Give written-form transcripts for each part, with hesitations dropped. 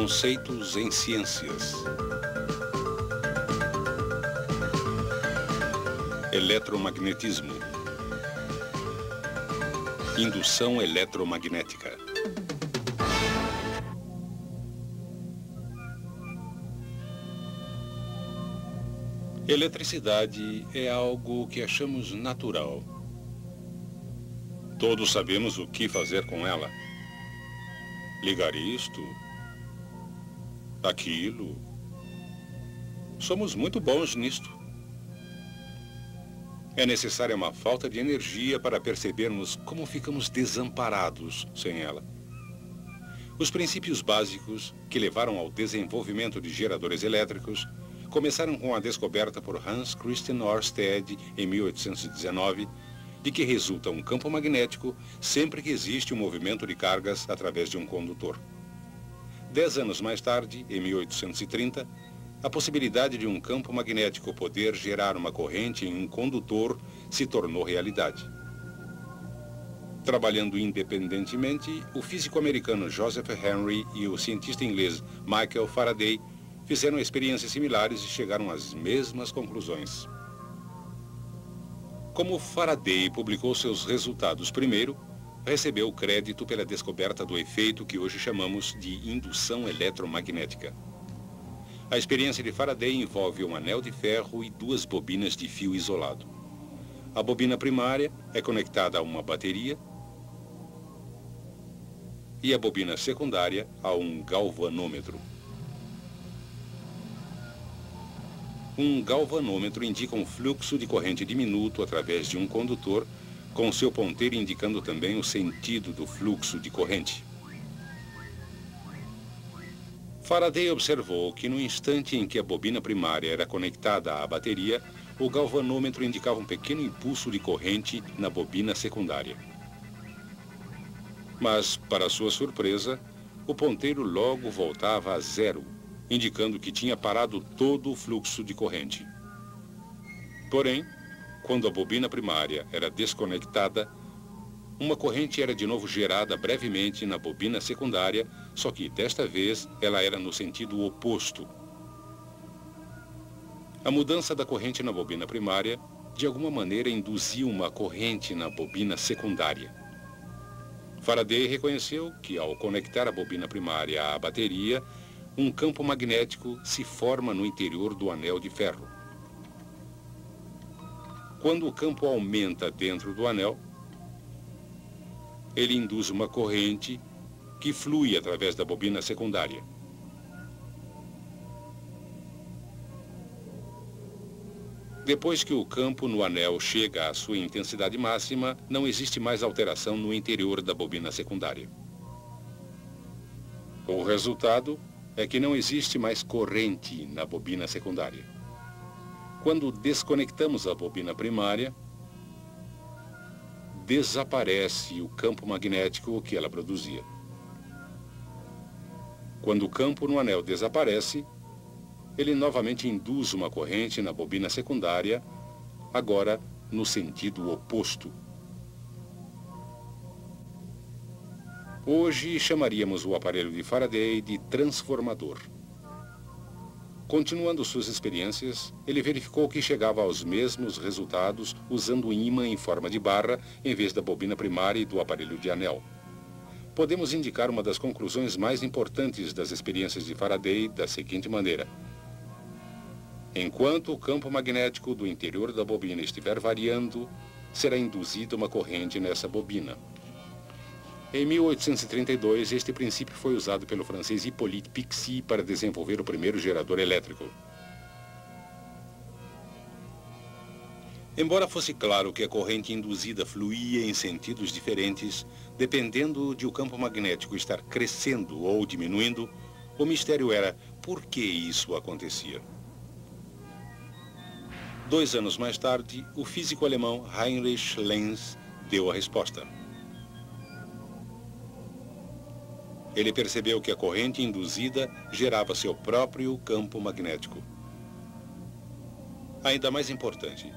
Conceitos em ciências. Eletromagnetismo. Indução eletromagnética. Eletricidade é algo que achamos natural. Todos sabemos o que fazer com ela. Ligar isto, aquilo. Somos muito bons nisto. É necessária uma falta de energia para percebermos como ficamos desamparados sem ela. Os princípios básicos que levaram ao desenvolvimento de geradores elétricos começaram com a descoberta por Hans Christian Ørsted em 1819 de que resulta um campo magnético sempre que existe um movimento de cargas através de um condutor. 10 anos mais tarde, em 1830, a possibilidade de um campo magnético poder gerar uma corrente em um condutor se tornou realidade. Trabalhando independentemente, o físico americano Joseph Henry e o cientista inglês Michael Faraday fizeram experiências similares e chegaram às mesmas conclusões. Como Faraday publicou seus resultados primeiro, recebeu crédito pela descoberta do efeito que hoje chamamos de indução eletromagnética. A experiência de Faraday envolve um anel de ferro e 2 bobinas de fio isolado. A bobina primária é conectada a uma bateria e a bobina secundária a um galvanômetro. Um galvanômetro indica um fluxo de corrente diminuto através de um condutor, com seu ponteiro indicando também o sentido do fluxo de corrente. Faraday observou que no instante em que a bobina primária era conectada à bateria, o galvanômetro indicava um pequeno impulso de corrente na bobina secundária. Mas, para sua surpresa, o ponteiro logo voltava a zero, indicando que tinha parado todo o fluxo de corrente. Porém, quando a bobina primária era desconectada, uma corrente era de novo gerada brevemente na bobina secundária, só que desta vez ela era no sentido oposto. A mudança da corrente na bobina primária, de alguma maneira, induziu uma corrente na bobina secundária. Faraday reconheceu que, ao conectar a bobina primária à bateria, um campo magnético se forma no interior do anel de ferro. Quando o campo aumenta dentro do anel, ele induz uma corrente que flui através da bobina secundária. Depois que o campo no anel chega à sua intensidade máxima, não existe mais alteração no interior da bobina secundária. O resultado é que não existe mais corrente na bobina secundária. Quando desconectamos a bobina primária, desaparece o campo magnético que ela produzia. Quando o campo no anel desaparece, ele novamente induz uma corrente na bobina secundária, agora no sentido oposto. Hoje chamaríamos o aparelho de Faraday de transformador. Continuando suas experiências, ele verificou que chegava aos mesmos resultados usando um ímã em forma de barra em vez da bobina primária e do aparelho de anel. Podemos indicar uma das conclusões mais importantes das experiências de Faraday da seguinte maneira: enquanto o campo magnético do interior da bobina estiver variando, será induzida uma corrente nessa bobina. Em 1832, este princípio foi usado pelo francês Hippolyte Pixii para desenvolver o primeiro gerador elétrico. Embora fosse claro que a corrente induzida fluía em sentidos diferentes, dependendo de o campo magnético estar crescendo ou diminuindo, o mistério era por que isso acontecia. 2 anos mais tarde, o físico alemão Heinrich Lenz deu a resposta. Ele percebeu que a corrente induzida gerava seu próprio campo magnético. Ainda mais importante,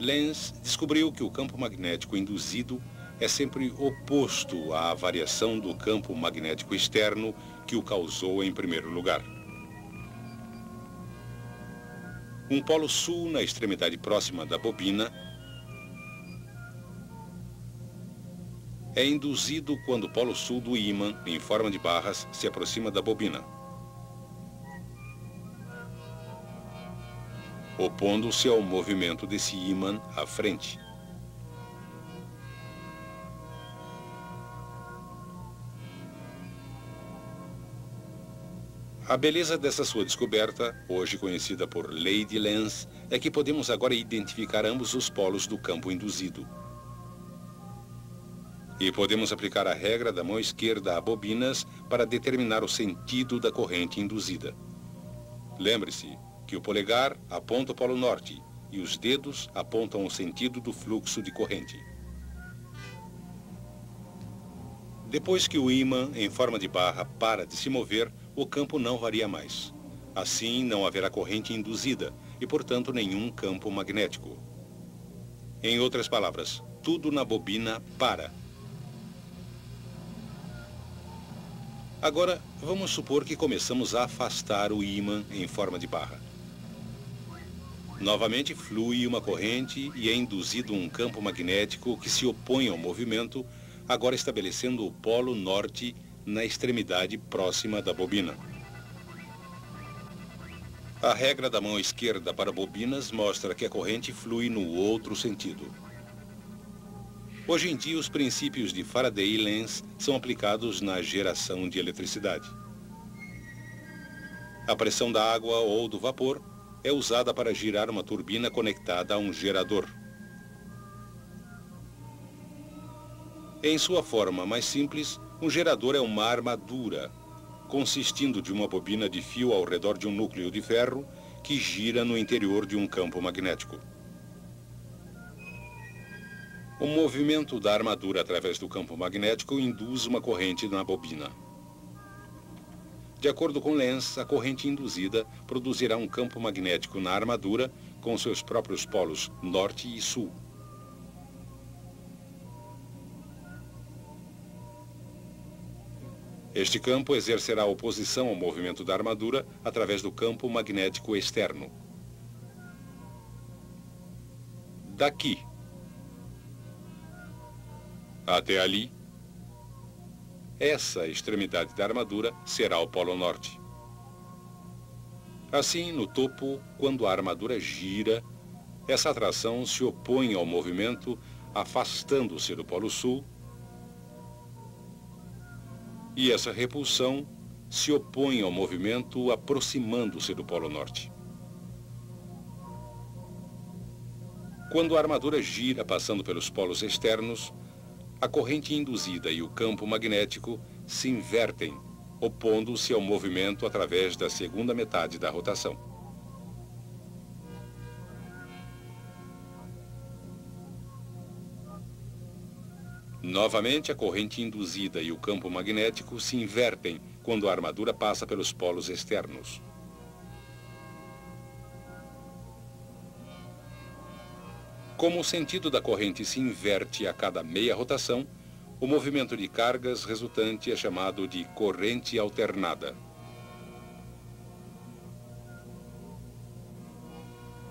Lenz descobriu que o campo magnético induzido é sempre oposto à variação do campo magnético externo que o causou em primeiro lugar. Um polo sul na extremidade próxima da bobina é induzido quando o polo sul do ímã, em forma de barras, se aproxima da bobina, opondo-se ao movimento desse ímã à frente. A beleza dessa sua descoberta, hoje conhecida por lei de Lenz, é que podemos agora identificar ambos os polos do campo induzido. E podemos aplicar a regra da mão esquerda a bobinas para determinar o sentido da corrente induzida. Lembre-se que o polegar aponta o polo norte e os dedos apontam o sentido do fluxo de corrente. Depois que o ímã, em forma de barra, para de se mover, o campo não varia mais. Assim, não haverá corrente induzida e, portanto, nenhum campo magnético. Em outras palavras, tudo na bobina para. Agora, vamos supor que começamos a afastar o ímã em forma de barra. Novamente flui uma corrente e é induzido um campo magnético que se opõe ao movimento, agora estabelecendo o polo norte na extremidade próxima da bobina. A regra da mão esquerda para bobinas mostra que a corrente flui no outro sentido. Hoje em dia, os princípios de Faraday e Lenz são aplicados na geração de eletricidade. A pressão da água ou do vapor é usada para girar uma turbina conectada a um gerador. Em sua forma mais simples, um gerador é uma armadura, consistindo de uma bobina de fio ao redor de um núcleo de ferro que gira no interior de um campo magnético. O movimento da armadura através do campo magnético induz uma corrente na bobina. De acordo com Lenz, a corrente induzida produzirá um campo magnético na armadura com seus próprios polos norte e sul. Este campo exercerá oposição ao movimento da armadura através do campo magnético externo. Daqui até ali, essa extremidade da armadura será o polo norte. Assim, no topo, quando a armadura gira, essa atração se opõe ao movimento, afastando-se do polo sul, e essa repulsão se opõe ao movimento, aproximando-se do polo norte. Quando a armadura gira passando pelos polos externos, a corrente induzida e o campo magnético se invertem, opondo-se ao movimento através da segunda metade da rotação. Novamente, a corrente induzida e o campo magnético se invertem quando a armadura passa pelos polos externos. Como o sentido da corrente se inverte a cada meia rotação, o movimento de cargas resultante é chamado de corrente alternada.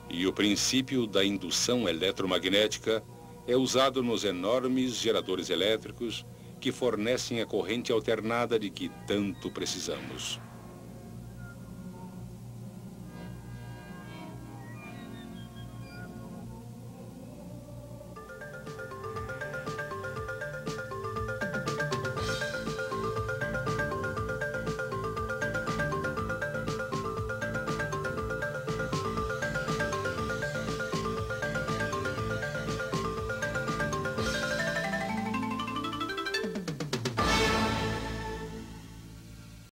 E o princípio da indução eletromagnética é usado nos enormes geradores elétricos que fornecem a corrente alternada de que tanto precisamos.